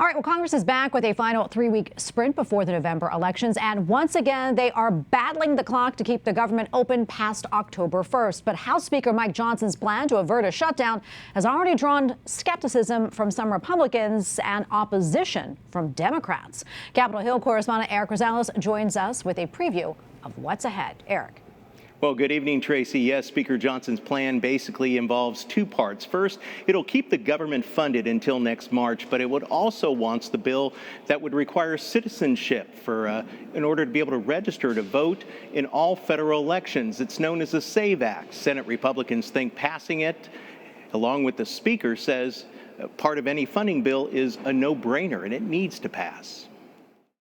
All right, well, Congress is back with a final 3-week sprint before the November elections. And once again, they are battling the clock to keep the government open past October 1st. But House Speaker Mike Johnson's plan to avert a shutdown has already drawn skepticism from some Republicans and opposition from Democrats. Capitol Hill correspondent Erik Rosales joins us with a preview of what's ahead. Erik. Well, good evening, Tracy. Yes, Speaker Johnson's plan basically involves two parts. First, it'll keep the government funded until next March, but it would also wants the bill that would require citizenship in order to be able to register to vote in all federal elections. It's known as the SAVE Act. Senate Republicans think passing it, along with the Speaker, says part of any funding bill is a no-brainer, and it needs to pass.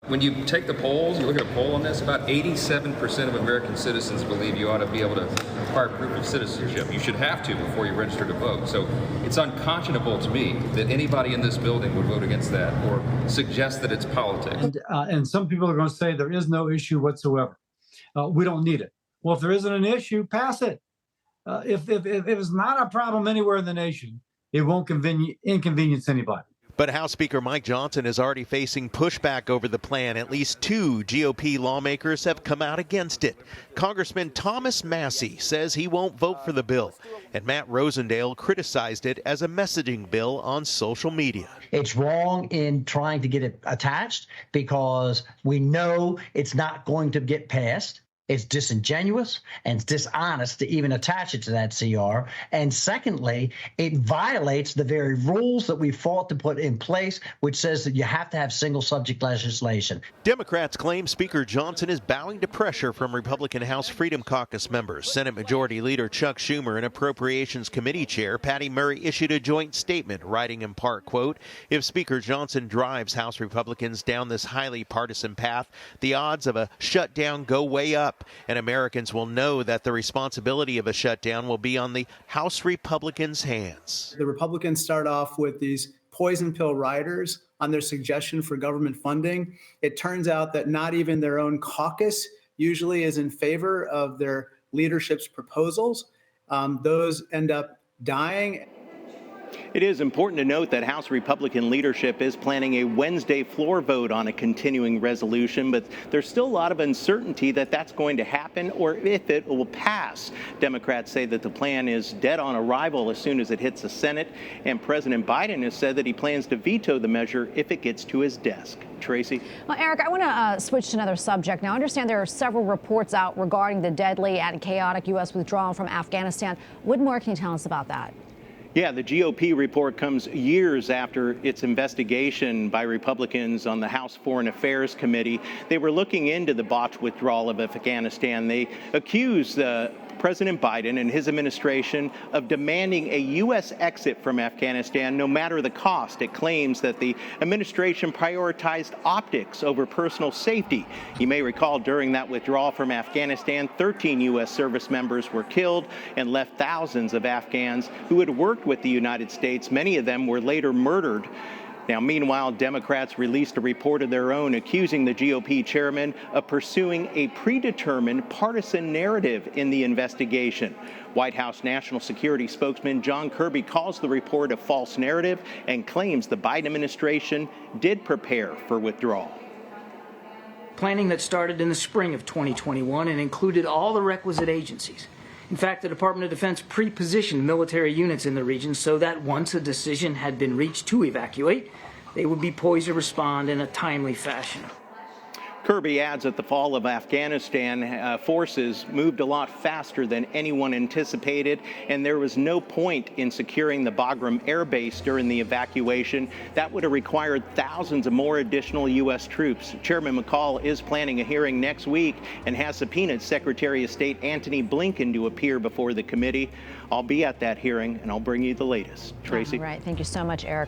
When you take the polls, you look at a poll on this, about 87% of American citizens believe you ought to be able to require proof of citizenship. You should have to before you register to vote. So it's unconscionable to me that anybody in this building would vote against that or suggest that it's politics. And some people are going to say there is no issue whatsoever. We don't need it. Well, if there isn't an issue, pass it. If it's not a problem anywhere in the nation, it won't inconvenience anybody. But House Speaker Mike Johnson is already facing pushback over the plan. At least 2 GOP lawmakers have come out against it. Congressman Thomas Massie says he won't vote for the bill, and Matt Rosendale criticized it as a messaging bill on social media. It's wrong in trying to get it attached because we know it's not going to get passed. It's disingenuous and it's dishonest to even attach it to that CR. And secondly, it violates the very rules that we fought to put in place, which says that you have to have single subject legislation. Democrats claim Speaker Johnson is bowing to pressure from Republican House Freedom Caucus members. Senate Majority Leader Chuck Schumer and Appropriations Committee Chair Patty Murray issued a joint statement, writing in part, quote, "If Speaker Johnson drives House Republicans down this highly partisan path, the odds of a shutdown go way up. And Americans will know that the responsibility of a shutdown will be on the House Republicans' hands." The Republicans start off with these poison pill riders on their suggestion for government funding. It turns out that not even their own caucus usually is in favor of their leadership's proposals. Those end up dying. It is important to note that House Republican leadership is planning a Wednesday floor vote on a continuing resolution, but there's still a lot of uncertainty that that's going to happen or if it will pass. Democrats say that the plan is dead on arrival as soon as it hits the Senate, and President Biden has said that he plans to veto the measure if it gets to his desk. Tracy? Well, Erik, I want to switch to another subject. Now, I understand there are several reports out regarding the deadly and chaotic U.S. withdrawal from Afghanistan. What more can you tell us about that? Yeah, the GOP report comes years after its investigation by Republicans on the House Foreign Affairs Committee. They were looking into the botched withdrawal of Afghanistan. They accused President Biden and his administration of demanding a U.S. exit from Afghanistan no matter the cost. It claims that the administration prioritized optics over personal safety. You may recall during that withdrawal from Afghanistan, 13 U.S. service members were killed and left thousands of Afghans who had worked with the United States. Many of them were later murdered. Now, meanwhile, Democrats released a report of their own accusing the GOP chairman of pursuing a predetermined partisan narrative in the investigation. White House National Security spokesman John Kirby calls the report a false narrative and claims the Biden administration did prepare for withdrawal. Planning that started in the spring of 2021 and included all the requisite agencies. In fact, the Department of Defense pre-positioned military units in the region so that once a decision had been reached to evacuate, they would be poised to respond in a timely fashion. Kirby adds that the fall of Afghanistan forces moved a lot faster than anyone anticipated, and there was no point in securing the Bagram Air Base during the evacuation. That would have required thousands of more additional U.S. troops. Chairman McCall is planning a hearing next week and has subpoenaed Secretary of State Antony Blinken to appear before the committee. I'll be at that hearing, and I'll bring you the latest. Tracy? All right. Thank you so much, Erik.